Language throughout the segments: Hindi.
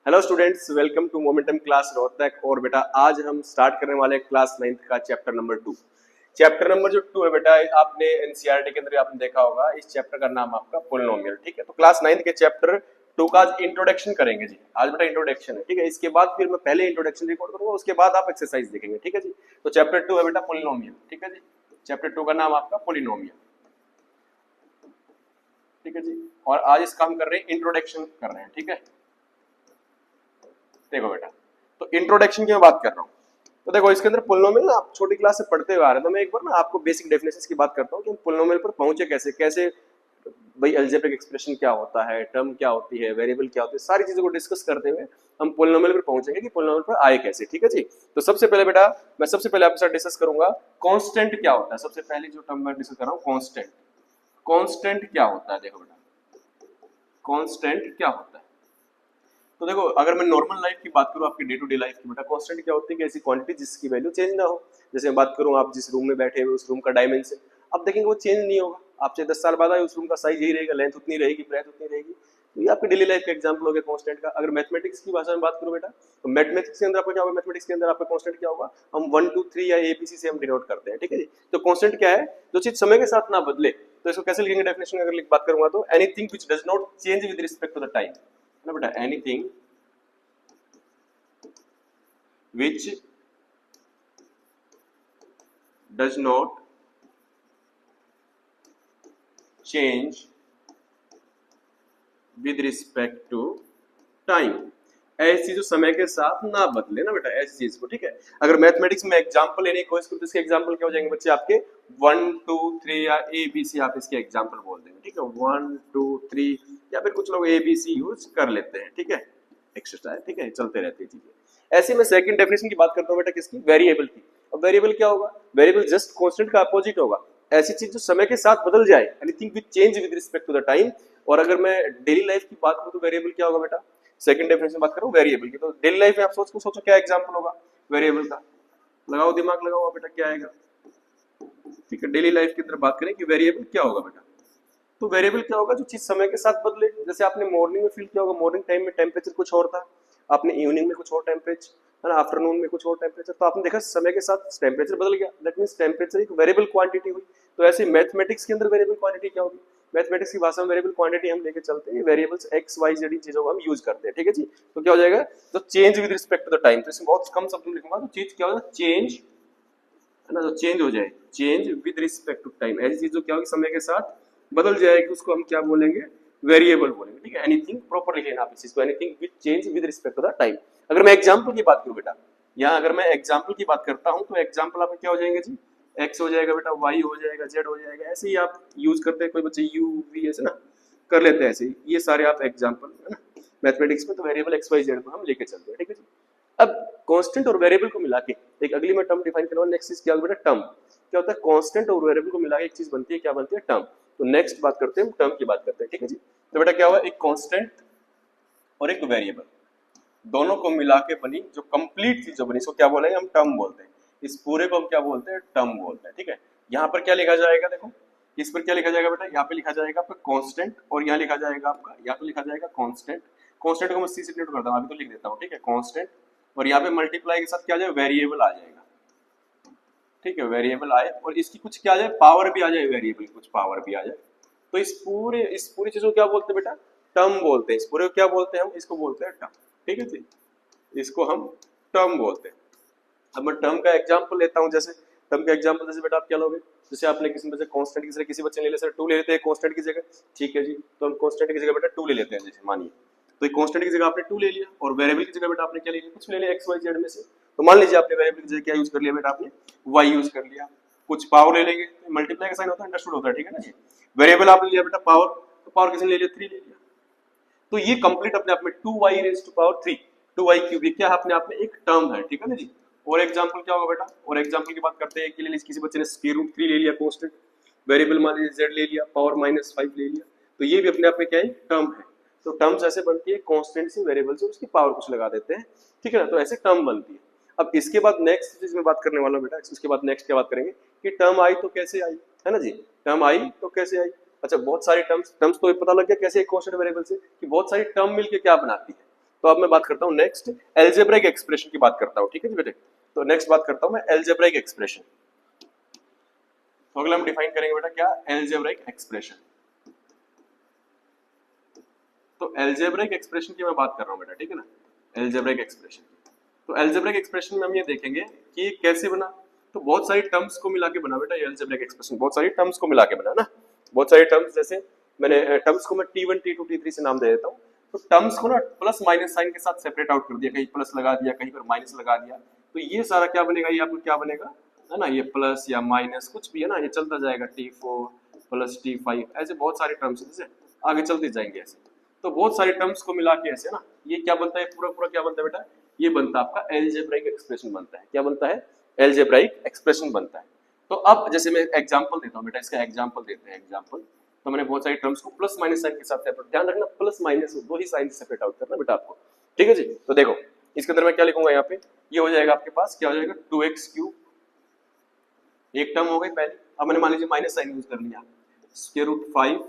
Hello students, welcome to momentum class Rohtak. और बेटा आज हम स्टार्ट करने वाले हैं क्लास 9th का चैप्टर नंबर 2। चैप्टर नंबर जो 2 है बेटा, आपने एनसीईआरटी के अंदर आपने देखा होगा। इस चैप्टर का नाम आपका पोलिनोमियल, ठीक है। तो क्लास 9th के चैप्टर 2 का आज इंट्रोडक्शन करेंगे जी। आज बेटा इंट्रोडक्शन है, ठीक है। इसके बाद फिर मैं पहले इंट्रोडक्शन रिकॉर्ड करूंगा, उसके बाद आप एक्सरसाइज देखेंगे, ठीक है जी। तो चैप्टर 2 है बेटा पोलिनोमियल, ठीक है जी। चैप्टर 2 का नाम आपका पोलिनोमियल, ठीक है जी। और आज इसका हम कर रहे हैं इंट्रोडक्शन कर रहे हैं, ठीक है। देखो बेटा, तो इंट्रोडक्शन की मैं बात कर रहा हूँ। तो देखो इसके अंदर पोलिनोमियल ना आप छोटी क्लास से पढ़ते हुए आ रहे हैं, तो मैं एक बार ना आपको बेसिक डेफिनेशंस की बात करता हूँ कि हम पोलिनोमियल पर पहुंचे कैसे कैसे। भाई अलजेब्रिक एक्सप्रेशन क्या होता है, टर्म क्या होती है, वेरिएबल क्या होती है, सारी चीजों को डिस्कस करते हुए हम पोलिनोमियल पर पहुंचेंगे कि पोलिनोमियल पर आए कैसे, ठीक है जी। तो सबसे पहले बेटा मैं सबसे पहले आपके साथ डिस्कस करूंगा कांस्टेंट क्या होता है। सबसे पहले जो टर्म मैं डिस्कस कर रहा हूँ कांस्टेंट। कांस्टेंट क्या होता है, देखो बेटा कांस्टेंट क्या होता है। तो देखो अगर मैं नॉर्मल लाइफ की बात करूं, आपकी डे टू डे लाइफ की, बेटा कांस्टेंट क्या होती है कि ऐसी क्वांटिटी जिसकी वैल्यू चेंज ना हो। जैसे मैं बात करूं, आप जिस रूम में बैठे हुए उस रूम का डायमेंशन आप देखेंगे वो चेंज नहीं होगा। आप चाहे 10 साल बाद आए उस रूम का साइज यही रहेगा, लेंथ उतनी रहेगी, ब्रेथ उतनी रहेगी। तो ये आपकी डेली लाइफ का एग्जांपल हो गया कांस्टेंट का। अगर मैथमेटिक्स की भाषा में बात करूं बेटा, तो मैथमेटिक्स के अंदर आपका क्या होगा, मैथमेटिक्स के अंदर आपका कांस्टेंट क्या होगा, हम 1 2 3 या एबीसी से हम डिनोट करते हैं, ठीक है जी। तो कांस्टेंट क्या है, जो चीज समय के साथ ना बदले। तो इसको कैसे लिखेंगे डेफिनेशन अगर बात करूंगा तो anything which does not change with respect to the time, है ना बेटा। Anything which does not change with respect to time। ऐसी जो समय के साथ ना बदले ना बेटा, ऐसी चीज को, ठीक है। अगर मैथमेटिक्स में एग्जांपल लेने की कोशिश करो तो इसके एग्जांपल क्या हो जाएंगे बच्चे आपके 1 2 3 या ए बी सी, आप इसके एग्जांपल बोल देंगे, ठीक है। 1 2 3 या फिर कुछ लोग ए बी सी यूज कर लेते हैं, ठीक है। एक्स्ट्रा, ठीक है, चलते रहती है चीजें। ऐसे में सेकंड डेफिनेशन की बात करता हूं बेटा, किसकी, वेरिएबल की। अब वेरिएबल क्या होगा, वेरिएबल जस्ट कांस्टेंट का अपोजिट होगा। ऐसी चीज जो समय के साथ बदल जाए, anything which change with respect to the time. और अगर मैं डेली लाइफ की बात करूं तो वेरिएबल क्या होगा बेटा, सेकंड डेफिनेशन बात करूं वेरिएबल की, तो डेली लाइफ में आप सोचो क्या एग्जांपल होगा वेरिएबल का। लगाओ दिमाग लगाओ बेटा, क्या आएगा, ठीक है। डेली लाइफ की तरफ बात करें कि वेरिएबल क्या होगा बेटा, तो वेरिएबल क्या होगा, जो चीज समय के साथ बदले। जैसे आपने मॉर्निंग में फील किया होगा, मॉर्निंग टाइम में टेम्परेचर कुछ और था, आपने इवनिंग में कुछ और टेम्परेचर, है ना, आफ्टरनून में कुछ और टेम्परेचर, तो आपने देखा समय के साथ टेम्परेचर बदल गया। दैट मींस टेम्परेचर एक वेरिएबल क्वांटिटी हुई। तो ऐसे मैथमेटिक्स के अंदर वेरिएबल क्वांटिटी क्या होगी, मैथमेटिक्स की भाषा में वेरिएबल क्वांटिटी हम लेके चलते हैं वेरिएबल्स एक्स वाई जेड चीजों को हम यूज करते हैं, ठीक है जी। तो क्या हो जाएगा, तो change with respect to the time. तो इसमें बहुत कम शब्द में लिखूंगा, तो चीज क्या होगा, चेंज, है ना, जो चेंज हो जाए, change with respect to time. ऐसी चीज जो क्या होगी, समय के साथ बदल जाएगी, उसको हम क्या बोलेंगे, वेरिएबल बोलेंगे, ठीक है। एनीथिंग प्रॉपर लिख लेना आप इस चीज को, anything with change with respect to the time. अगर मैं एग्जांपल की बात करूं बेटा, यहाँ अगर मैं एग्जांपल की बात करता हूं तो एग्जांपल आपके क्या हो जाएंगे जी, एक्स हो जाएगा बेटा, वाई हो जाएगा, जेड हो जाएगा। ऐसे ही आप यूज करते हैं, कोई बच्चे यू वी ऐसे ना कर लेते हैं, ऐसे ये सारे आप एग्जांपल, है ना। मैथमेटिक्स में तो वेरिएबल एक्स वाई जेड को हम लेके चलते हैं, ठीक है जी। अब कांस्टेंट और वेरिएबल को मिला के एक अगली मैं टर्म डिफाइन करूंगा। नेक्स्ट चीज क्या होगा बेटा, टर्म। क्या होता है, कांस्टेंट और वेरिएबल को मिला के एक चीज बनती है, क्या बनती है, टर्म। तो नेक्स्ट बात करते हैं, टर्म की बात करते हैं, ठीक है जी। तो बेटा क्या हुआ, एक कांस्टेंट और एक वेरिएबल, दोनों को मिला के बनी जो कंप्लीट चीज जो बनी, इसको क्या बोलेंगे, हम टर्म बोलते हैं। इस पूरे को हम क्या बोलते हैं, टर्म बोलते हैं, ठीक है। यहाँ पर क्या लिखा जाएगा, देखो इस पर क्या लिखा जाएगा बेटा, यहाँ पे लिखा जाएगा आपका कांस्टेंट, और यहाँ लिखा जाएगा आपका, यहाँ पे लिखा जाएगा कांस्टेंट। कांस्टेंट को मैं सी से डिनोट करता हूँ, अभी तो लिख देता हूँ, ठीक है, कांस्टेंट। और यहाँ पे मल्टीप्लाई के साथ क्या आ जाए, वेरिएबल आ जाएगा, ठीक है, वेरिएबल आए। और इसकी कुछ क्या आ जाए, पावर भी आ जाए, वेरिएबल कुछ पावर भी आ जाए। तो इस पूरी चीज को क्या बोलते हैं बेटा, टर्म बोलते हैं। इस पूरे को क्या बोलते हैं हम, इसको बोलते हैं टर्म, ठीक है जी, इसको हम टर्म बोलते हैं। अब मैं टर्म का एग्जांपल लेता हूं, जैसे टर्म का एग्जांपल जैसे बेटा आप क्या लोगे, जैसे आपने किसी बच्चे कांस्टेंट की जगह, किसी बच्चे ने ले लिया सर 2 ले लेते हैं कांस्टेंट की जगह, ठीक है जी। तो हम कांस्टेंट की जगह बेटा 2 ले लेते हैं, जैसे मानिए। तो कांस्टेंट की जगह आपने 2 ले लिया, और वेरिएबल की जगह बेटा आपने क्या ले लिया, कुछ ले लिया एक्स वाई जेड में से। तो मान लीजिए आपने वेरिएबल की जगह क्या यूज कर लिया बेटा, आपने वाई यूज कर लिया। कुछ पावर ले लेंगे, मल्टीप्लाई का साइन होता है, अंडरस्टूड होता है, ठीक है ना जी। वेरिएबल आपने लिया बेटा पावर, तो पावर किसने ले लिया, 3 ले लिया। तो ये कंप्लीट अपने आप में 2y rays to power 3, 2y cube, ये क्या अपने आप में एक टर्म है, ठीक है ना जी। और एग्जांपल क्या होगा बेटा, और एग्जांपल की बात करते हैं कि किसी बच्चे ने स्क्वायर रूट 3 ले लिया कांस्टेंट, वेरिएबल मान लीजिए z ले लिया, पावर -5 ले लिया। तो ये भी अपने आप में क्या है, टर्म है। तो टर्म्स ऐसे बनती है, कांस्टेंट से वेरिएबल से उसकी पावर कुछ लगा देते हैं, ठीक है ना। तो ऐसे टर्म बनती है। अब इसके बाद नेक्स्ट चीज में बात करने वाला हूं बेटा, इसके बाद नेक्स्ट क्या बात करेंगे कि टर्म आई तो कैसे आई, है ना जी। टर्म आई तो कैसे आई। अच्छा बहुत सारी टर्म्स तो पता लग गया कैसे एक कांस्टेंट वेरिएबल से, कि बहुत सारी टर्म मिलके क्या बनाती है। तो अब मैं बात करता हूँ नेक्स्ट एल्जेब्राइक एक्सप्रेशन की बात करता हूँ, ठीक है जी बेटे। तो नेक्स्ट बात करता हूँ मैं एल्जेब्राइक एक्सप्रेशन। तो अगला हम डिफाइन करेंगे बेटा क्या, एल्जेब्राइक एक्सप्रेशन। तो एल्जेब्राइक एक्सप्रेशन की मैं बात कर रहा हूँ बेटा, ठीक है ना, एल्जेब्राइक एक्सप्रेशन। तो एल्जेब्राइक एक्सप्रेशन में हम ये देखेंगे कि ये कैसे बना। तो बहुत सारी टर्म्स को मिला के बना बेटा ये एल्जेब्राइक एक्सप्रेशन, बहुत सारी टर्म्स को मिला के बना ना, बहुत सारी टर्म्स। जैसे मैंने टर्म्स को मैं T1 T2 T3 से नाम दे देता हूँ। तो टर्म्स को ना प्लस माइनस साइन के साथ सेपरेट आउट कर दिया, कहीं प्लस लगा दिया, कहीं पर माइनस लगा दिया। तो ये सारा क्या बनेगा, ये आपको क्या बनेगा, है ना, ये प्लस या माइनस कुछ भी है ना, ये चलता जाएगा T4 प्लस T5, ऐसे बहुत सारे टर्म्स जैसे आगे चलते जाएंगे ऐसे। तो बहुत सारे टर्म्स को मिला के ऐसे ना ये क्या बनता है, पूरा पूरा क्या बनता है बेटा, ये बनता है आपका एल्जेब्राइक एक्सप्रेशन बनता है। क्या बनता है, एल्जेब्राइक एक्सप्रेशन बनता है। तो अब जैसे मैं एग्जांपल देता हूँ बेटा, इसका एग्जांपल देते हैं एग्जांपल। तो मैंने बहुत सारी टर्म्स को प्लस माइनस साइन के साथ सेपरेट, ध्यान रखना प्लस माइनस दो ही साइन से सेपरेट आउट करना बेटा आपको, ठीक है जी। तो देखो इसके अंदर मैं क्या लिखूंगा, यहाँ पे ये हो जाएगा आपके पास, क्या हो जाएगा 2x3, एक टर्म हो गई पहले। अब मैंने मान लीजिए माइनस साइन यूज कर लिया, square root 5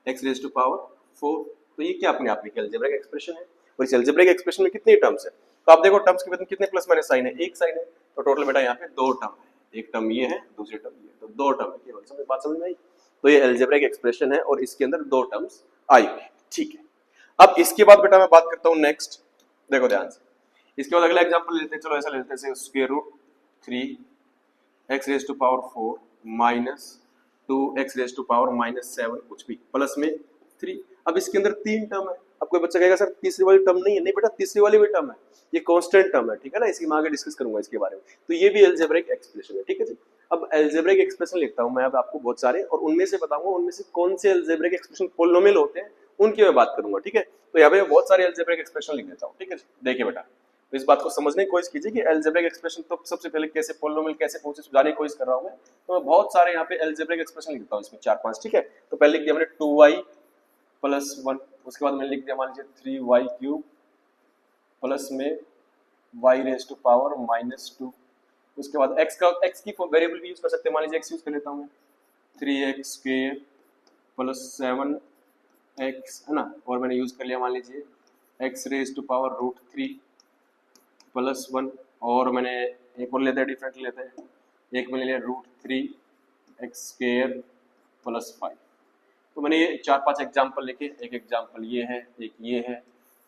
x raise to power 4। तो ये क्या अपने आप में एल्जेब्राइक एक्सप्रेशन है। और इस एल्जेब्राइक एक्सप्रेशन में कितने टर्म्स है, तो आप देखो टर्म्स के बीच में कितने प्लस माइनस साइन है, एक साइन है। तो टोटल बेटा यहाँ पे दो टर्म है, एक टर्म ये है, दूसरी टर्म ये है, तो दो टर्म है केवल। समझ बात समझ में आई। तो ये एल्जेब्राइक एक्सप्रेशन है और इसके अंदर दो टर्म्स आई हुई है, ठीक है। अब इसके बाद बेटा मैं बात करता हूँ नेक्स्ट, देखो ध्यान से। इसके बाद अगला एग्जांपल लेते हैं, चलो ऐसा लेते हैं, square root 3 x raise to power 4 minus 2 x raise to power minus 7 कुछ भी प्लस में 3। अब इसके अंदर तीन टर्म है। अब कोई बच्चा कहेगा सर तीसरी वाली टर्म नहीं है, नहीं बेटा तीसरी वाली भी टर्म है, ये कांस्टेंट टर्म है, ठीक है ना, इसकी मैं आगे डिस्कस करूंगा इसके बारे में। तो ये भी एल्जेब्राइक एक्सप्रेशन है, ठीक है जी। अब एल्जेब्राइक एक्सप्रेशन लिखता हूं मैं अब आपको बहुत सारे, और उनमें से बताऊंगा उनमें से कौन से एल्जेब्राइक एक्सप्रेशन पोलिनोमियल होते हैं, उनकी मैं बात करूंगा, ठीक है। तो यहाँ पे बहुत सारे एल्जेब्राइक एक्सप्रेशन लिख देता हूँ, ठीक है जी। देखिए बेटा, तो इस बात को समझने की कोशिश कीजिए कि एल्जेब्राइक एक्सप्रेशन तो सबसे पहले कैसे पोलिनोमियल कैसे पहुंचे सुझाने की कोशिश कर रहा हूं मैं। तो मैं बहुत सारे यहाँ पे एल्जेब्राइक एक्सप्रेशन लिखता हूँ, इसमें 4-5, ठीक है। तो पहले लिख दिया मैंने 2y प्लस 1, उसके बाद मैंने लिख दिया मान लीजिए 3y क्यूब प्लस में y raise to power minus 2। उसके बाद x की वेरिएबल भी यूज कर सकते हैं, मान लीजिए x यूज कर लेता हूँ मैं, 3x स्क्वायर प्लस 7x, है ना, और मैंने यूज कर लिया मान लीजिए x raise to power root 3 plus 1, और मैंने एक और लेते हैं, डिफरेंट लेते हैं, एक मैंने लिया रूट 3x स्क्वायर प्लस 5। तो मैंने ये 4-5 एग्जाम्पल लिखे, एक एग्जाम्पल ये है, एक ये है,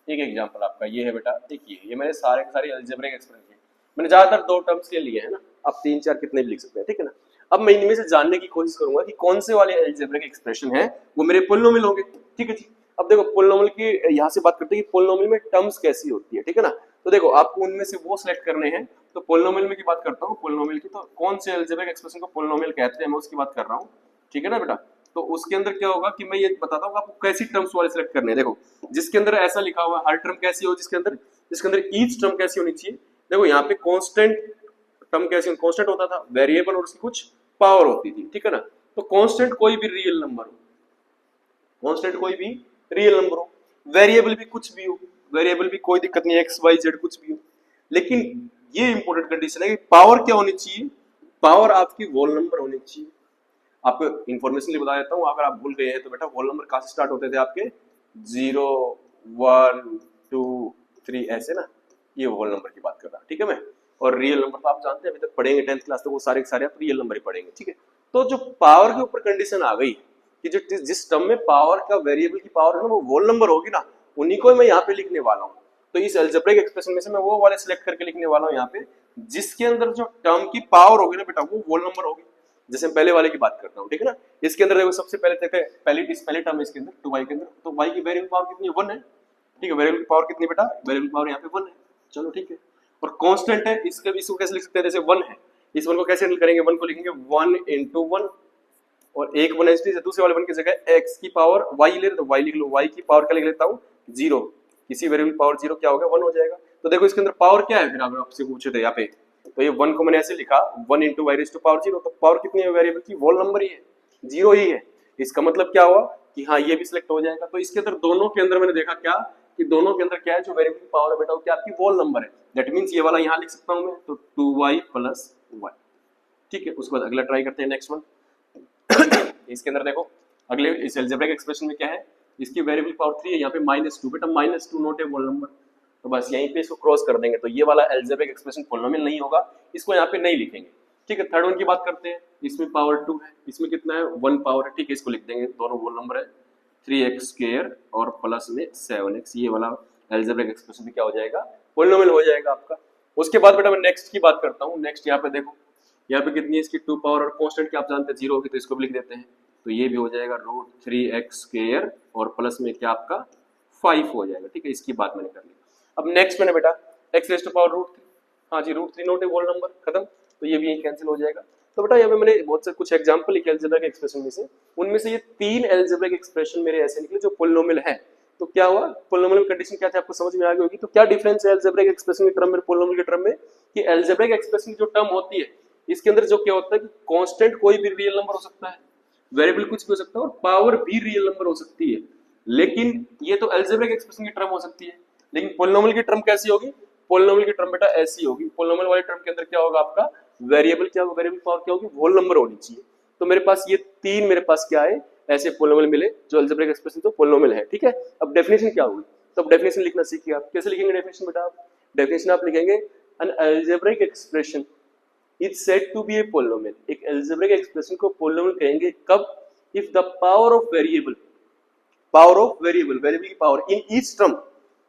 एक एग्जाम्पल आपका ये है बेटा, एक ये मैंने सारे के सारे एल्जेब्राइक एक्सप्रेशन किए। मैंने ज्यादातर दो टर्म्स के लिए है ना, आप 3-4 कितने भी लिख सकते हैं, ठीक है ना। अब मैं इनमें से जानने की कोशिश करूंगा कि कौन से वाले एल्जेब्राइक एक्सप्रेशन है वो मेरे पोलिनोमियल होंगे, ठीक है जी। अब देखो पोलिनोमियल की यहाँ से बात करते हैं कि पोलिनोमियल में टर्म्स कैसी होती है, ठीक है ना। तो देखो आपको उनमें से वो सिलेक्ट करने हैं। तो पोलिनोमियल में की बात करता हूँ, पोलिनोमियल की, तो कौन से एल्जेब्राइक एक्सप्रेशन को पोलिनोमियल कहते हैं मैं उसकी बात कर रहा हूँ, ठीक है ना बेटा। तो उसके अंदर क्या होगा कि मैं ये बताता हूँ आपको कैसी टर्म्स वाले सिलेक्ट करने हैं। देखो जिसके अंदर ऐसा लिखा हुआ हर टर्म कैसी हो, जिसके अंदर ईच टर्म कैसी होनी चाहिए। देखो यहाँ पे कांस्टेंट टर्म कैसी, कांस्टेंट होता था, वेरिएबल और उसकी कुछ पावर होती थी, ठीक है ना। तो कांस्टेंट कोई भी रियल नंबर हो, कांस्टेंट कोई भी रियल नंबर हो, वेरिएबल भी कुछ भी हो, वेरिएबल भी कोई दिक्कत नहीं है, एक्स वाई जेड कुछ भी हो। लेकिन ये इंपॉर्टेंट कंडीशन है कि पावर क्या होनी चाहिए, पावर आपकी होल नंबर होनी चाहिए। आपको इन्फॉर्मेशन बता देता हूँ, अगर आप भूल गए हैं तो बेटा होल नंबर कहाँ से स्टार्ट होते थे आपके, 0 1 2 3 ऐसे ना, ये होल नंबर की बात कर रहा, ठीक है मैं। और रियल नंबर तो आप जानते हैं, अभी तक पढ़ेंगे 10th क्लास तक वो सारे के सारे आप रियल नंबर ही पढ़ेंगे, ठीक है। तो जो पावर के ऊपर कंडीशन आ गई कि जो जिस टर्म में पावर का वेरिएबल की पावर है ना वो होल नंबर होगी ना, उन्हीं को मैं यहाँ पे लिखने वाला हूँ। तो इस एल्जेब्राइक एक्सप्रेशन में से मैं वो वाले सिलेक्ट करके लिखने वाला हूँ यहाँ पे जिसके अंदर जो टर्म की पावर होगी ना बेटा वो होल नंबर होगी। जैसे पहले वाले की बात करता हूँ, ठीक है ना। इसके अंदर देखो सबसे पहले देखते हैं पहले टर्म इसके अंदर 2y के अंदर, तो y की वेरिएबल पावर कितनी है, 1 है, ठीक है। वेरिएबल की पावर कितनी बेटा, वेरिएबल पावर यहाँ पे 1 है, चलो ठीक है। और कांस्टेंट है, इसको कैसे लिख सकते हैं, जैसे 1 है, इस 1 को कैसे हैंडल करेंगे, 1 को लिखेंगे 1 into 1, और एक 1 है दूसरे वाले 1 की जगह x की पावर y ले रहे तो y लिख लो, y की पावर क्या लिख लेता हूँ 0, किसी वेरिएबल पावर 0 क्या होगा 1 हो जाएगा। तो देखो इसके अंदर पावर क्या है, फिर अगर आपसे पूछे थे यहाँ पे, तो ये 1 को मैंने ऐसे लिखा 1 into y raised to power 0, तो पावर कितनी है वेरिएबल की, होल नंबर ही है, 0 ही है। इसका मतलब क्या हुआ कि हाँ ये भी सिलेक्ट हो जाएगा। तो इसके अंदर दोनों के अंदर मैंने देखा क्या कि दोनों के अंदर क्या है, जो वेरिएबल की पावर है बेटा वो क्या आपकी होल नंबर है। दैट मींस ये वाला यहाँ लिख सकता हूँ मैं, तो 2y plus y, ठीक है। उसके बाद अगला ट्राई करते हैं नेक्स्ट वन। इसके अंदर देखो अगले इस अलजेब्रिक एक्सप्रेशन में क्या है इसकी वेरिएबल पावर 3 है, यहाँ पे -2, बेटा -2 नॉट ए होल नंबर, तो बस यहीं पे इसको क्रॉस कर देंगे, तो ये वाला अलजेब्रिक एक्सप्रेशन पॉलिनोमियल नहीं होगा, इसको यहाँ पे नहीं लिखेंगे। ठीक है, थर्ड वन की बात करते हैं, इसमें पावर 2 है, इसमें कितना है 1 पावर है, ठीक है, इसको लिख देंगे, दोनों होल नंबर है, 3x स्क्वायर और प्लस में 7x, ये वाला अलजेब्रिक एक्सप्रेशन भी क्या हो जाएगा, पॉलिनोमियल हो जाएगा आपका। उसके बाद बेटा मैं नेक्स्ट की बात करता हूँ, नेक्स्ट यहाँ पे देखो, यहाँ पे कितनी है इसकी 2 पावर, और कांस्टेंट की आप जानते हैं 0 होगी, तो इसको भी लिख देते हैं, तो ये भी हो जाएगा √3x स्क्वायर और प्लस में क्या आपका 5 हो जाएगा। ठीक है, इसकी बात मैंने कर ली। अब नेक्स्ट मैंने बेटा x रेज़ टू पावर √3, हाँ जी √3 नॉट ए होल नंबर, खत्म, तो ये भी यही कैंसिल हो जाएगा। तो बेटा यहाँ पे मैंने बहुत से कुछ एग्जांपल लिखे अलजेब्रा के एक्सप्रेशन में से, उनमें से ये 3 अलजेब्रा के एक्सप्रेशन मेरे ऐसे निकले जो पॉलिनोमियल है। तो क्या हुआ, पॉलिनोमियल कंडीशन क्या थी आपको समझ में आ गई होगी। तो क्या डिफरेंस है अलजेब्रा के एक्सप्रेशन के टर्म में पॉलिनोमियल के टर्म में, कि अलजेब्रा के एक्सप्रेशन की जो टर्म होती है इसके अंदर जो क्या होता है कि कांस्टेंट कोई भी रियल नंबर हो सकता है, वेरिएबल कुछ भी हो सकता है, और पावर भी रियल नंबर हो सकती है। लेकिन ये तो अलजेब्रिक एक्सप्रेशन की टर्म हो सकती है, लेकिन पॉलिनोमियल की टर्म कैसी होगी, पॉलिनोमियल की टर्म बेटा ऐसी होगी, पॉलिनोमियल वाली टर्म के अंदर क्या होगा आपका वेरिएबल, क्या होगा वेरिएबल पावर क्या होगी, होल नंबर होनी चाहिए। तो मेरे पास ये 3 मेरे पास क्या है ऐसे पॉलिनोमियल मिले जो अलजेब्रिक एक्सप्रेशन तो पॉलिनोमियल है। ठीक है, अब डेफिनेशन क्या होगी, तो अब डेफिनेशन लिखना सीखिए आप। कैसे लिखेंगे डेफिनेशन बेटा, आप डेफिनेशन आप लिखेंगे an algebraic expression is said to be a polynomial. एक अलजेब्रिक एक्सप्रेशन को पॉलिनोमियल कहेंगे कब, if the power of variable, power of variable, variable की पावर इन ईच टर्म,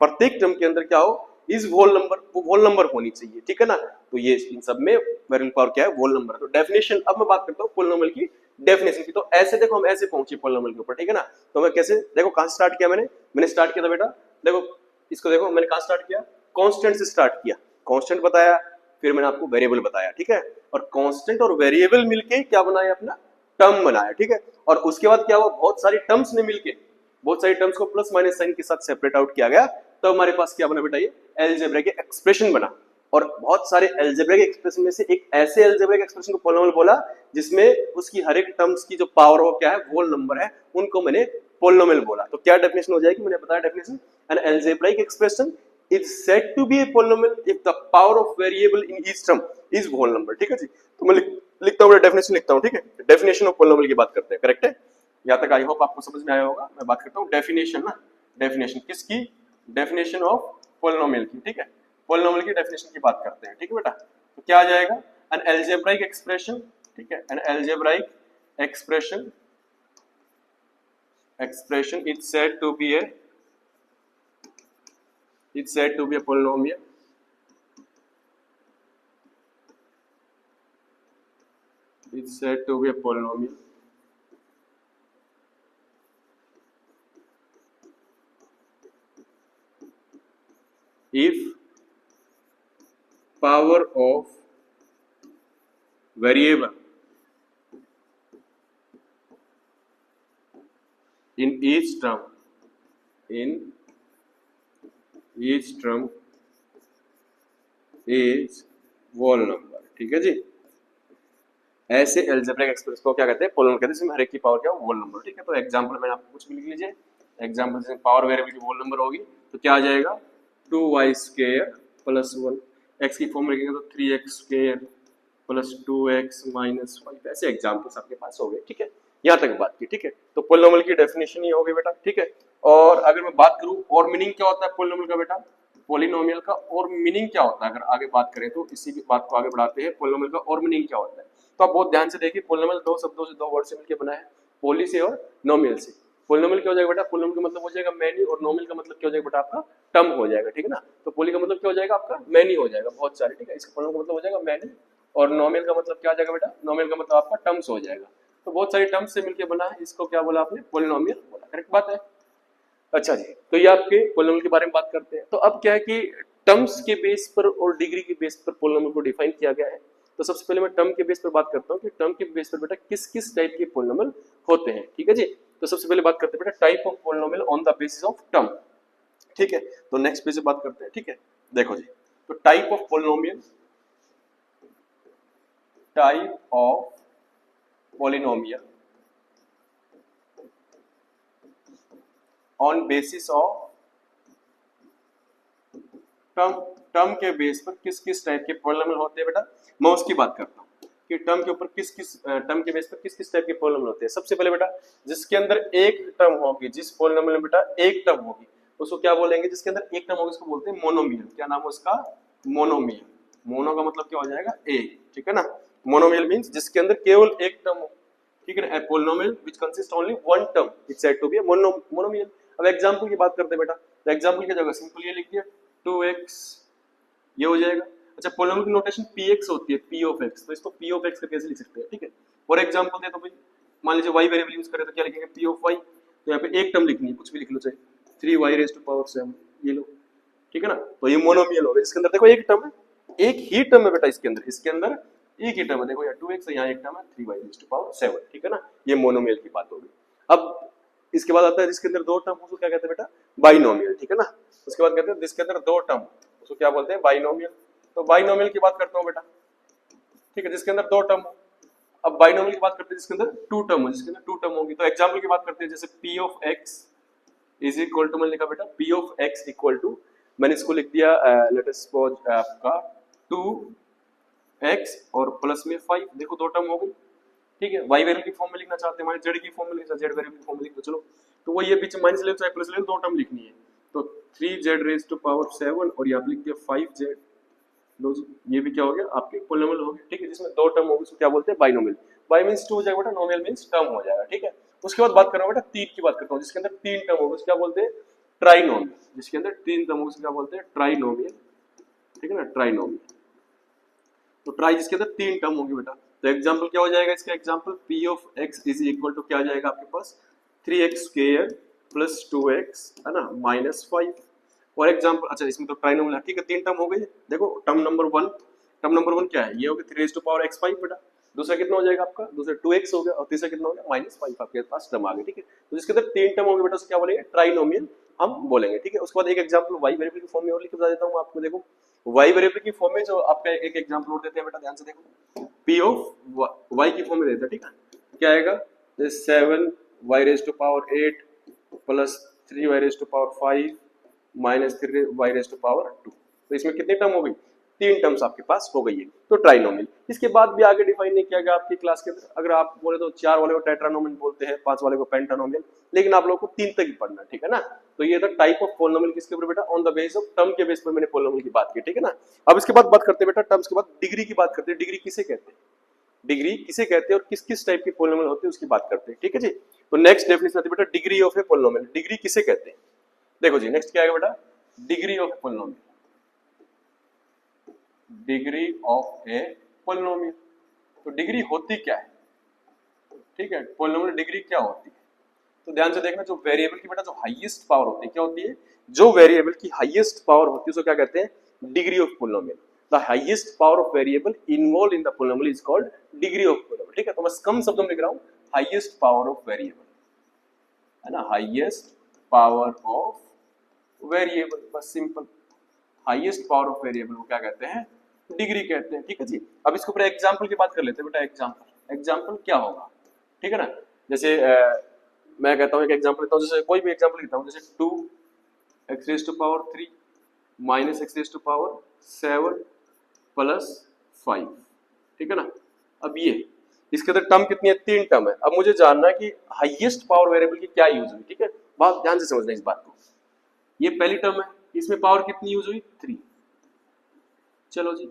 प्रत्येक टर्म के अंदर क्या हो, इज होल नंबर, वो होल नंबर होनी चाहिए। ठीक है ना, तो ये इन सब में वेरिएबल पावर क्या है, होल नंबर। तो डेफिनेशन अब मैं बात करता हूँ पॉलिनोमियल की डेफिनेशन की। तो ऐसे देखो हम ऐसे पहुंचे पॉलिनोमियल के ऊपर, ठीक है ना। तो मैं कैसे देखो कहां स्टार्ट किया, मैंने स्टार्ट किया था बेटा, देखो इसको देखो मैंने कहां स्टार्ट किया, कांस्टेंट से स्टार्ट किया, कांस्टेंट बताया, फिर मैंने आपको वेरिएबल बताया। ठीक है, और कांस्टेंट और वेरिएबल मिलके क्या बनाया, अपना टर्म बनाया। ठीक है, और उसके बाद क्या हुआ, बहुत सारी टर्म्स ने मिलके, बहुत सारी टर्म्स को प्लस माइनस साइन के साथ सेपरेट आउट किया गया, तो हमारे पास क्या बना बेटा, ये अलजेब्रा के एक्सप्रेशन बना। और बहुत सारे अलजेब्रा के एक्सप्रेशन में से एक ऐसे अलजेब्रा के एक्सप्रेशन को पॉलिनोमियल बोला जिसमें उसकी हर एक टर्म्स की जो पावर हो क्या है, होल नंबर है, उनको मैंने पॉलिनोमियल बोला। तो क्या डेफिनेशन हो जाएगी, मैंने बताया definition, an algebraic expression is said to be a polynomial if the power of variable in each term is whole number। ठीक है जी, तो मैं लिखता हूँ डेफिनेशन लिखता हूँ। ठीक है, डेफिनेशन ऑफ पॉलिनोमियल की बात करते हैं, करेक्ट है, यहाँ तक आई होप आपको समझ में आया होगा। मैं बात करता हूँ डेफिनेशन ना, डेफिनेशन किसकी, डेफिनेशन ऑफ पॉलिनोमियल की। ठीक है, पॉलिनोमियल की डेफिनेशन की बात करते हैं। ठीक है बेटा, तो क्या आ जाएगा, एन अलजेब्राइक एक्सप्रेशन, ठीक है, an algebraic expression, expression is said to be a, it's said to be a polynomial it's said to be a polynomial if power of variable in each term is whole number। ठीक है जी, ऐसे अलजेब्रिक एक्सप्रेशन को क्या कहते हैं, पॉलिनोमियल कहते हैं, जिसमें हर एक की पावर क्या हो, होल नंबर। ठीक है, तो एग्जांपल मैंने आपको कुछ भी लिख लीजिए, एग्जांपल जैसे पावर वेरिएबल की होल नंबर होगी तो क्या आ जाएगा, 2y स्क्वायर प्लस 1, x की फॉर्म में लिखेंगे तो 3x square plus 2x minus 5। ऐसे एग्जांपल्स आपके पास हो गए। ठीक है, यहाँ तक बात की। ठीक है, तो पॉलिनोमियल की डेफिनेशन ही हो गई बेटा। ठीक है, और अगर मैं बात करूं और मीनिंग क्या होता है पॉलिनोमियल का बेटा, पॉलिनोमियल का और मीनिंग क्या होता है, अगर आगे बात करें तो इसी की बात को आगे बढ़ाते हैं, पॉलिनोमियल का और मीनिंग क्या होता है। तो आप बहुत ध्यान से देखिए, पॉलिनोमियल दो शब्दों से, दो वर्ड से मिलकर बना है, पॉली से और नोमियल से। पॉलिनोमियल क्या हो जाएगा बेटा, पॉलिनोमियल का मतलब हो जाएगा मैनी, और नोमियल का मतलब क्या हो जाएगा बेटा, आपका टर्म हो जाएगा। ठीक है ना, तो पॉली का मतलब क्या हो जाएगा आपका मैनी हो जाएगा, बहुत सारे। ठीक है, इसका पॉलिनोमियल का मतलब हो जाएगा मैनी, और नोमियल का मतलब क्या आ जाएगा बेटा, नोमियल का मतलब आपका टर्म्स हो जाएगा। तो बहुत सारी टर्म्स से मिलकर बना है, इसको क्या बोला आपने, पॉलिनोमियल बोला। करेक्ट बात है। अच्छा जी, तो ये आपके पॉलिनोमियल के बारे में बात करते हैं। तो अब क्या है कि टर्म्स के बेस पर और डिग्री के बेस पर पॉलिनोमियल को डिफाइन किया गया है। तो सबसे पहले मैं टर्म के बेस पर बात करता हूँ कि टर्म के बेस पर बेटा किस किस टाइप के पॉलिनोमियल होते हैं। ठीक है जी, तो सबसे पहले बात करते हैं बेटा type of polynomial on the basis of term. ठीक है, तो नेक्स्ट पेज पे बात करते हैं। ठीक है, देखो जी, तो type of polynomial, type of polynomial on basis of term, term के बेस पर किस किस टाइप के पॉलिनोमियल होते हैं बेटा, मैं उसकी बात करता हूँ। कि टर्म के ऊपर किस किस टर्म के बेस पर किस किस टाइप के पॉलिनोमियल होते हैं। सबसे पहले बेटा जिसके अंदर एक टर्म होगी, जिस पॉलिनोमियल में बेटा एक टर्म होगी उसको क्या बोलेंगे, जिसके अंदर एक टर्म होगी उसको बोलते हैं मोनोमियल। क्या नाम है उसका? मोनोमियल। मोनो का मतलब क्या हो जाएगा? एक, ठीक है ना। मोनोमियल मींस जिसके अंदर केवल एक टर्म हो, ठीक है ना। A polynomial which consist only one term it's said to be a monomial. अब एग्जांपल की बात करते हैं बेटा, तो एग्जांपल की जगह सिंपल ये लिख दिया 2x, ये हो जाएगा। अच्छा पॉलिनोमियल की नोटेशन px होती है, p ऑफ x, तो इसको p ऑफ x करके कैसे लिख सकते हैं, ठीक है। और एग्जांपल दे तो भाई मान लीजिए y वेरिएबल यूज करें तो क्या लिखेंगे? p ऑफ y, तो यहाँ पे एक टर्म लिखनी है, कुछ भी लिख लो चाहे 3y रेज़ टू पावर 7, ये लो, ठीक है ना। तो ये मोनोमियल हो गया, इसके अंदर देखो एक टर्म है, एक ही टर्म है बेटा, इसके अंदर एक ही टर्म है, देखो यहाँ 2x है, यहाँ एक टर्म है 3y रेज़ टू पावर 7, ठीक है ना। ये मोनोमियल की बात होगी। अब इसके बाद आता है जिसके अंदर दो टर्म, उसको क्या कहते हैं बेटा? बाइनोमियल, ठीक है ना। उसके बाद कहते हैं जिसके अंदर दो टर्म, उसको क्या बोलते हैं? बाइनोमियल। तो बाइनोमियल की बात करता हूँ बेटा, ठीक है, जिसके अंदर दो टर्म हो। अब बाइनोमियल की बात करते हैं जिसके अंदर टू टर्म हो, जिसके अंदर टू टर्म होगी। तो एग्जांपल की बात करते हैं, जैसे p of x is equal to, मैंने लिखा बेटा p of x equal to, मैंने इसको लिख दिया लेट अस सपोज आपका 2x और प्लस में 5, देखो दो टर्म हो गई, ठीक है। y वेरिएबल की फॉर्म में लिखना चाहते हैं, माइनस z की फॉर्म में लिखना, z वेरिएबल की फॉर्म में लिख दो, चलो। तो वो ये बीच माइनस ले लो चाहे प्लस ले लो, दो टर्म लिखनी है। तो 3z रेज़ टू पावर 7 और यहाँ पे लिख दिया 5z, लो जी, ये भी क्या हो गया? आपके पॉलिनोमियल हो गया, ठीक है, जिसमें दो टर्म होगी उसको क्या बोलते हैं? बाइनोमियल। बाई मींस टू हो जाएगा बेटा, नोमियल मींस टर्म हो जाएगा, ठीक है। उसके बाद बात कर रहा हूं बेटा तीन की बात करता हूं, जिसके अंदर तीन टर्म होगी उसको क्या बोलते हैं? ट्राइनोमियल। जिसके अंदर तीन टर्म होगी उसको क्या बोलते हैं? ट्राइनोमियल, ठीक है ना, ट्राइनोमियल। तो ट्राई जिसके अंदर तीन टर्म होगी बेटा, तो एग्जांपल क्या हो जाएगा इसका? Example p of x is equal to क्या आ जाएगा आपके पास? 3x स्क्वायर प्लस 2x, है ना, माइनस 5। और एग्जांपल, अच्छा इसमें तो ट्राइनोमियल है, ठीक है, तीन टर्म हो गए। देखो टर्म नंबर वन क्या है? ये हो गया 3 रेज़ टू पावर x5 बेटा। दूसरा कितना हो जाएगा आपका? दूसरा 2x हो गया, और तीसरा कितना हो गया? -5। आपके पास टर्म आ गए, ठीक है। तो जिसके अंदर तीन टर्म होंगे बेटा उसको क्या बोलेंगे? ट्राइनोमियल हम बोलेंगे, ठीक है। उसके बाद एक एग्जांपल y वेरिएबल की फॉर्म में और लिख के बता देता हूं आपको। देखो y वेरिएबल की फॉर्म में जो आपका एक एग्जांपल और देते हैं बेटा, ध्यान से देखो। p ऑफ y की फॉर्म में देता है, ठीक है। क्या आएगा? 7y raise to power 8 plus 3y raise to power 5 minus 3y raise to power 2। तो इसमें कितने टर्म हो गई? तीन टर्म्स आपके पास हो गई है, तो ट्राइनोमियल। इसके बाद भी आगे डिफाइन नहीं किया गया आपकी क्लास के अंदर। अगर आप बोले तो चार वाले को टेट्रानोमियल बोलते हैं, पांच वाले को पेंटानोमियल, लेकिन आप लोगों को तीन तक ही पढ़ना, ठीक है ना। तो ये था टाइप ऑफ पॉलिनोमियल किसके ऊपर बेटा? On the base of term के बेस पर मैंने पॉलिनोमियल की बात की, ठीक है ना। अब इसके बाद बात करते हैं बेटा टर्म्स के बाद डिग्री की बात करते हैं। डिग्री किसे कहते हैं? डिग्री किसे कहते हैं और किस किस टाइप की पॉलिनोमियल होती है उसकी बात करते हैं, ठीक है जी। तो नेक्स्ट डेफिनेशन आती है बेटा degree of a polynomial. Degree किसे कहते हैं? देखो जी नेक्स्ट क्या आएगा बेटा? Degree of a polynomial. Degree of a polynomial, तो डिग्री होती क्या है, ठीक है। पॉलिनोमियल डिग्री क्या होती है? तो ध्यान से देखना, जो वेरिएबल की बेटा जो हाईएस्ट पावर होती है, क्या होती है? जो वेरिएबल की हाईएस्ट पावर होती है उसको क्या कहते हैं? Degree of polynomial. The highest power of variable involve in the polynomial is called degree of polynomial, ठीक है। तो मैं कम शब्दों में लिख रहा हूं हाईएस्ट पावर ऑफ वेरिएबल, है ना, हाईएस्ट पावर ऑफ वेरिएबल, बस simple. Highest power of variable को क्या कहते हैं? डिग्री कहते हैं, ठीक है जी। अब इसके ऊपर एग्जांपल की बात कर लेते हैं बेटा। एग्जांपल क्या होगा, ठीक है ना। जैसे मैं कहता हूं एक एग्जांपल लेता हूं, जैसे कोई भी एग्जांपल लेता हूं, जैसे 2x raise to power 3 minus x raise to power 7 plus 5, ठीक है ना। अब ये इसके अंदर टर्म कितनी है? तीन टर्म है। अब मुझे जानना है कि हाईएस्ट पावर वेरिएबल की क्या यूज हुई, ठीक है। बात ध्यान से समझना इस बात को। ये पहली टर्म है, इसमें पावर कितनी यूज हुई? 3। चलो जी,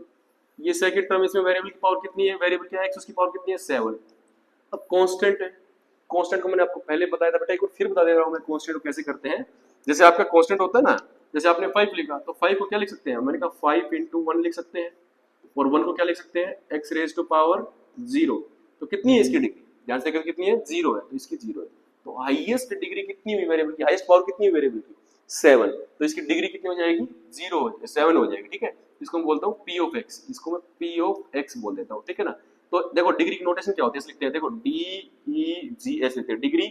ये सेकंड टर्म, इसमें वेरिएबल की पावर कितनी है? वेरिएबल क्या है? x, उसकी पावर कितनी है? 7। अब कांस्टेंट है, कांस्टेंट को मैंने आपको पहले बताया था बेटा, एक बार फिर बता दे रहा हूं मैं कांस्टेंट को कैसे करते हैं। जैसे आपका कांस्टेंट होता है ना, जैसे आपने 5 लिखा तो 5 को क्या लिख सकते हैं? मैंने कहा 5 × 1 लिख सकते हैं, और 1 को क्या लिख सकते हैं? x raise to power 0। तो कितनी है इसकी डिग्री? ध्यान से देखो कितनी है? 0 है, तो इसकी 0 है। तो हाईएस्ट डिग्री कितनी हुई वेरिएबल की? हाईएस्ट पावर कितनी हुई वेरिएबल की? 7। तो इसकी डिग्री कितनी हो जाएगी? 0 हो जाएगी, 7 हो जाएगी, ठीक है। इसको मैं बोलता हूँ p ऑफ x, इसको मैं p ऑफ x बोल देता हूँ, ठीक है ना। तो देखो डिग्री की नोटेशन क्या होती है, ऐसे लिखते हैं, देखो DEG ऐसे लिखते हैं, डिग्री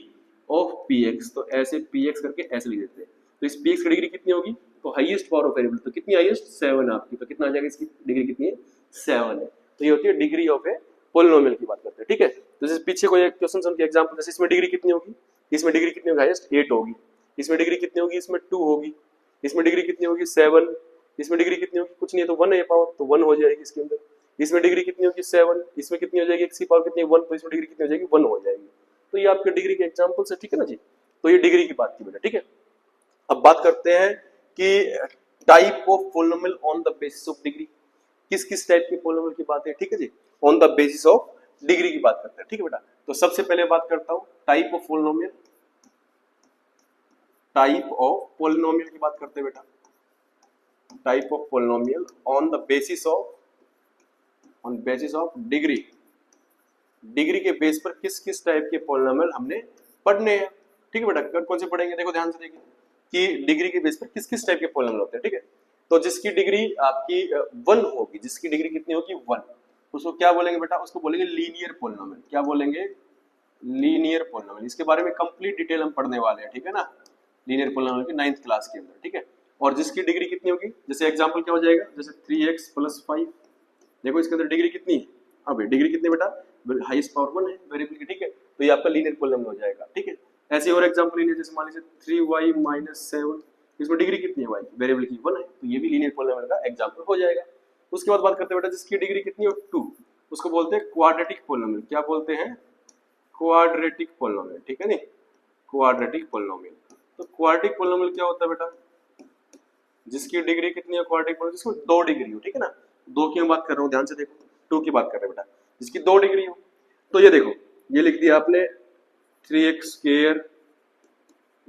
ऑफ px। तो ऐसे px करके ऐसे लिख देते हैं। तो इस px की डिग्री कितनी होगी? तो हाईएस्ट पावर ऑफ वेरिएबल, तो कितनी हाईएस्ट? 7 आपकी। तो कितना आ जाएगा? इसकी डिग्री कितनी है? 7 है। तो ये होती है डिग्री ऑफ ए पॉलिनोमियल की बात करते हैं, ठीक है। तो जैसे पीछे कोई एक क्वेश्चन समझ के एग्जांपल, जैसे इसमें डिग्री कितनी होगी? इसमें डिग्री कितनी होगी? हाईएस्ट 8 होगी। इसमें डिग्री कितनी होगी? इसमें 2 होगी। इसमें डिग्री कितनी होगी? 7। इसमें डिग्री कितनी होगी? कुछ नहीं है, तो 1 है पावर, तो 1 हो जाएगी इसके अंदर। इसमें डिग्री कितनी होगी 7, इसमें कितनी हो जाएगी x की पावर कितनी 1, तो इसमें डिग्री कितनी हो जाएगी 1 हो जाएगी। तो ये आपके डिग्री के एग्जांपल्स है, ठीक है ना जी। तो ये डिग्री की बात की बेटा, ठीक है। अब बात करते हैं कि type of polynomial on the basis of degree, किस किस टाइप के पॉलिनोमियल की बात है, ठीक है जी। On the basis of degree की बात करते हैं, ठीक है बेटा। तो सबसे पहले बात करता हूं type of polynomial, type of polynomial की बात करते हैं बेटा। Type of polynomial on the basis of, on basis of degree, degree के बेस पर किस किस टाइप के पॉलिनोमियल हमने पढ़ने हैं, ठीक है बेटा। कौन से पढ़ेंगे, देखो ध्यान से देखिए कि डिग्री के बेस पर किस किस टाइप के पॉलिनोमियल होते हैं, ठीक है। तो जिसकी डिग्री आपकी 1 होगी, जिसकी डिग्री कितनी होगी 1, उसको क्या बोलेंगे बेटा, उसको बोलेंगे लीनियर पॉलिनोमियल। क्या बोलेंगे, लीनियर पॉलिनोमियल। इसके बारे में कंप्लीट डिटेल हम पढ़ने वाले हैं, ठीक है ना, लीनियर पॉलिनोमियल की 9th क्लास के अंदर, ठीक है। और जिसकी डिग्री कितनी होगी, जैसे एग्जांपल क्या हो जाएगा, जैसे 3x + 5, देखो इसके अंदर डिग्री कितनी है, अब डिग्री कितनी बेटा, हाईएस्ट पावर 1 है वेरिएबल की, ठीक है। तो ये आपका लीनियर पॉलिनोमियल हो जाएगा, ठीक है। ऐसे और एग्जांपल लीजिए, जैसे मान लीजिए 3y - 7, इसमें डिग्री कितनी है y की, वेरिएबल की 1 है, तो ये भी लीनियर पॉलिनोमियल का एग्जांपल हो जाएगा। उसके बाद बात करते हैं बेटा जिसकी डिग्री कितनी है 2, उसको बोलते हैं क्वाड्रेटिक पॉलिनोमियल। क्या बोलते हैं, क्वाड्रेटिक पॉलिनोमियल, ठीक है नहीं, क्वाड्रेटिक पॉलिनोमियल। तो क्वाड्रेटिक पॉलिनोमियल क्या होता है बेटा, जिसकी डिग्री कितनी है क्वाड्रेटिक पॉलिनोमियल, जिसको 2 डिग्री हो, ठीक है ना। 2 की मैं बात कर रहा हूँ, ध्यान से देखो, 2 की बात कर रहे हैं बेटा, जिसकी 2 डिग्री हो। तो ये देखो, ये लिख दिया आपने 3x²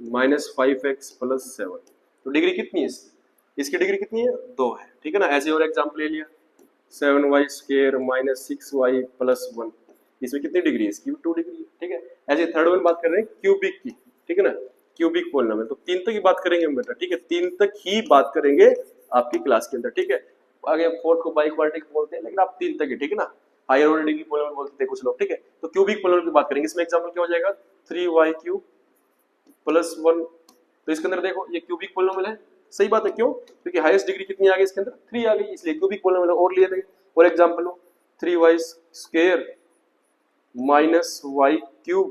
- 5x + 7, तो डिग्री कितनी है इसकी, इसकी डिग्री कितनी है 2 है, ठीक है ना। ऐसे और एग्जांपल ले लिया 7y² - 6y + 1, इसमें कितनी डिग्री है, इसकी भी 2 डिग्री है, ठीक है। ऐसे थर्ड वन बात कर रहे हैं क्यूबिक की, ठीक है ना, क्यूबिक पॉलिनोमियल। तो 3 तक ही बात करेंगे हम बेटा, ठीक है, 3 तक ही बात करेंगे आपकी क्लास के अंदर, ठीक है। आगे फोर्थ को बाइक्वाड्रेटिक बोलते हैं, लेकिन आप 3 तक ही, ठीक है ना, हायर ऑर्डर डिग्री पॉलिनोमियल बोलते हैं कुछ लोग, ठीक है। तो क्यूबिक पॉलिनोमियल की बात करेंगे, इसमें एग्जांपल क्या हो जाएगा 3y³ + 1, तो इसके अंदर देखो ये क्यूबिक पॉलिनोमियल है, सही बात है, क्यों, क्योंकि हाईएस्ट डिग्री कितनी आ गई इसके अंदर 3 आ गई, इसलिए क्यूबिक पॉलिनोमियल। और लिए थे और एग्जांपल लो 3y² - y³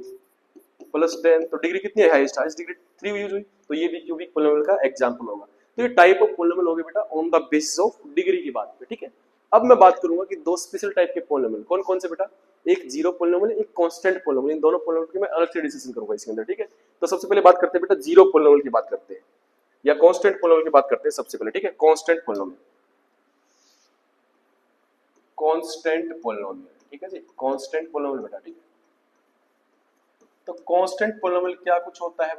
+ 10, तो डिग्री कितनी है हाईएस्ट, हाईएस्ट डिग्री 3 यूज हुई, तो ये भी क्यूबिक पॉलिनोमियल का एग्जांपल होगा। तो ये टाइप ऑफ पॉलिनोमियल हो गए बेटा on the basis of degree की बात पे, ठीक है। अब मैं बात करूंगा कि 2 स्पेशल टाइप के पॉलिनोमियल कौन कौन से बेटा, एक जीरो पॉलिनोमियल, एक कांस्टेंट पॉलिनोमियल। इन दोनों पॉलिनोमियल की मैं अलग से डिस्कशन करूंगा इसके अंदर, ठीक है। तो सबसे पहले बात करते हैं बेटा जीरो पॉलिनोमियल की बात करते हैं, या कांस्टेंट पॉलिनोमियल की बात करते हैं सबसे पहले, ठीक है। कांस्टेंट पॉलिनोमियल, कांस्टेंट पॉलिनोमियल, ठीक है जी, कांस्टेंट पॉलिनोमियल बेटा, ठीक है। तो कांस्टेंट पॉलिनोमियल क्या कुछ होता है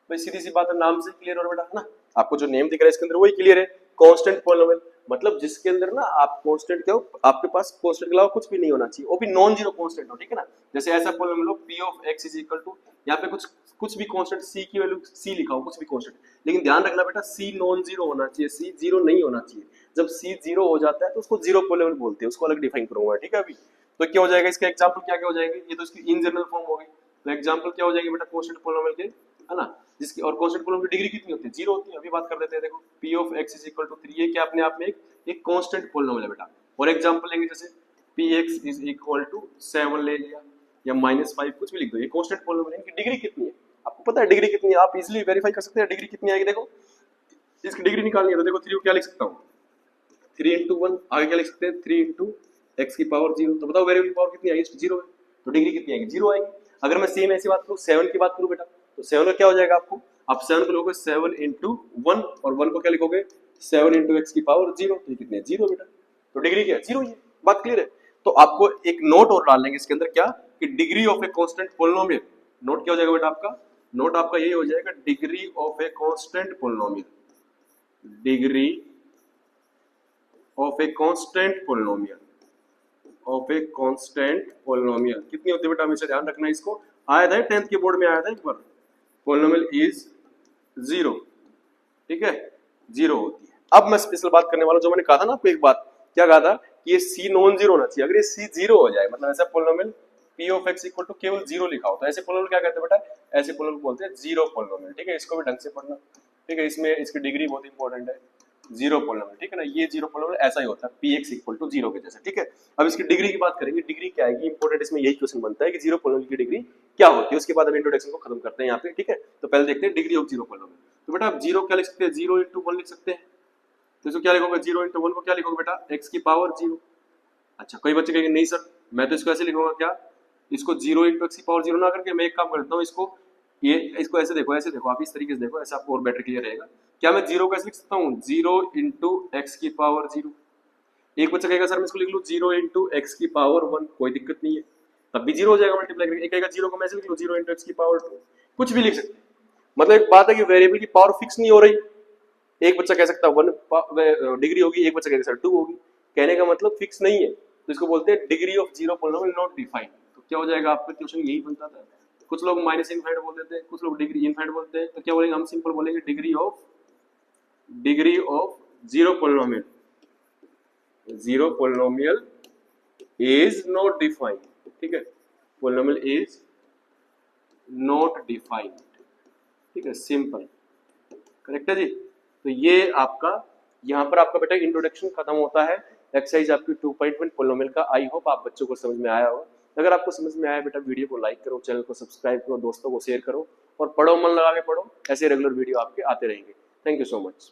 भाई सीधी सी बात है, नाम से क्लियर हो बेटा, है ना, आपको जो नेम दिख रहा है इसके अंदर वही क्लियर है। कांस्टेंट पॉलिनोमियल मतलब जिसके अंदर ना आप कांस्टेंट क्या हो, आपके पास कांस्टेंट के अलावा कुछ भी नहीं होना चाहिए, वो भी नॉन जीरो कांस्टेंट हो, ठीक है ना। जैसे ऐसा पॉलिनोमियल हो p(x) = यहाँ पे कुछ भी कांस्टेंट c की वैल्यू c लिखा हो, कुछ भी कांस्टेंट, लेकिन ध्यान रखना बेटा c नॉन जीरो होना चाहिए, c जीरो नहीं होना चाहिए। जब c जीरो हो जाता है तो उसको जीरो पॉलिनोमियल बोलते हैं, उसको अलग डिफाइन करूंगा, ठीक है। अभी तो क्या हो जाएगा, इसका एग्जांपल क्या क्या हो जाएंगे, ये तो इसकी इन जनरल फॉर्म हो गई। तो एग्जांपल क्या हो जाएंगे बेटा कांस्टेंट पॉलिनोमियल के, है ना, जिसकी और कांस्टेंट पॉलिनोमियल की डिग्री कितनी होती है, जीरो होती है। अभी बात कर लेते हैं, देखो p(x) = 3, ये क्या अपने आप में एक कांस्टेंट पॉलिनोमियल है बेटा। और एग्जांपल लेंगे जैसे px = 7 ले लिया, या -5 कुछ भी लिख दो, ये कांस्टेंट पॉलिनोमियल है, इनकी डिग्री कितनी है आपको पता है, डिग्री कितनी है, आप इजीली वेरीफाई कर सकते हैं डिग्री कितनी आएगी। देखो इसकी डिग्री निकालनी है तो देखो 3 को क्या लिख सकता हूं, 3 × 1, आगे क्या लिख सकते हैं 3 × x की पावर 0, तो बताओ वेरिएबल की पावर कितनी आएगी, 0 है, तो डिग्री कितनी आएगी, 0 आएगी। अगर मैं सेम ऐसी बात करूं 7 की बात करूं बेटा, तो 7 का क्या हो जाएगा आपको, आप 7 को लिखोगे 7 × 1, और 1 को क्या लिखोगे 7 × x की पावर 0, तो ये कितने 0 बेटा, तो डिग्री क्या है 0 ही है, बात क्लियर है। तो आपको एक नोट और डाल लेंगे इसके अंदर, क्या कि degree of a constant polynomial, note क्या हो जाएगा बेटा आपका, नोट आपका यही हो जाएगा degree of a constant polynomial, degree of a constant polynomial, of a constant polynomial कितनी होती है बेटा, हमेशा ध्यान रखना इसको, आया था 10th के बोर्ड में आया था एक बार, पॉलिनोमियल इज 0, ठीक है, 0 होती है। अब मैं स्पेशल बात करने वाला, जो मैंने कहा था ना आपको एक बात, क्या कहा था कि ये c नॉन जीरो होना चाहिए। अगर ये c 0 हो जाए, मतलब ऐसा पॉलिनोमियल p(x) = केवल 0 लिखा हो, तो ऐसे पॉलिनोमियल क्या कहते हैं बेटा, ऐसे पॉलिनोमियल बोलते हैं जीरो पॉलिनोमियल, ठीक है। इसको भी ढंग से पढ़ना, ठीक है, इसमें इसकी डिग्री बहुत इंपॉर्टेंट है, जीरो पॉलिनोमियल, ठीक है ना, ये जीरो पॉलिनोमियल ऐसा ही होता है px = 0 के जैसा, ठीक है। अब इसकी डिग्री की बात करेंगे, डिग्री क्या आएगी इंपॉर्टेंट, इसमें यही क्वेश्चन बनता है कि जीरो पॉलिनोमियल की डिग्री क्या होती है, उसके बाद हम इंट्रोडक्शन को खत्म करते हैं यहाँ पे, ठीक है। तो पहले देखते हैं डिग्री ऑफ जीरो पॉलिनोमियल। तो बेटा आप जीरो क्या लिख सकते हैं, 0 × 1 लिख सकते हैं, तो इसको क्या लिखोगे 0 × 1 को क्या लिखोगे बेटा x की पावर 0, अच्छा, कोई बच्चे कहेंगे नहीं सर मैं तो इसको ऐसे लिखूंगा, क्या इसको 0 इंटू एक्स की पावर 0 ना करके मैं एक काम करता हूँ, इसको ऐसे देखो, आप इस तरीके से देखो, ऐसे आपको और बेटर क्लियर रहेगा। क्या मैं 0 को ऐसे लिख सकता हूँ 0 इंटू एक्स की पावर 0। एक बच्चा कहेगा सर मैं इसको लिख लूँ 0 इंटू एक्स की पावर 1, कोई दिक्कत नहीं है, तब भी 0 हो जाएगा मल्टीप्लाई करके। एक कहेगा 0 को मैं ऐसे लिख लूँ 0 इंटू एक्स की पावर 2, कुछ भी लिख सकते हैं। मतलब एक बात है कि वेरिएबल की पावर फिक्स नहीं हो रही। एक बच्चा कह सकता है 1 डिग्री होगी, एक बच्चा कहेगा सर 2 होगी। कहने का मतलब फिक्स नहीं है, तो इसको बोलते हैं degree of zero polynomial not defined. तो क्या हो जाएगा, आपका क्वेश्चन यही बनता था। कुछ लोग माइनस इनफाइनाइट बोल देते हैं, कुछ लोग डिग्री इनफाइनाइट बोलते हैं, तो क्या बोलेंगे हम, सिंपल बोलेंगे degree of zero polynomial, zero polynomial is not defined, ठीक है, पॉलिनोमियल इज नॉट डिफाइंड, ठीक है, सिंपल, करेक्ट है जी। तो ये आपका यहाँ पर आपका बेटा इंट्रोडक्शन खत्म होता है एक्सरसाइज आपकी 2.1 पॉलिनोमियल का। आई होप आप बच्चों को समझ में आया होगा। अगर आपको समझ में आया बेटा, वीडियो को लाइक करो, चैनल को सब्सक्राइब करो, दोस्तों को शेयर करो और पढ़ो, मन लगा के पढ़ो, ऐसे रेगुलर वीडियो आपके आते रहेंगे। Thank you so much.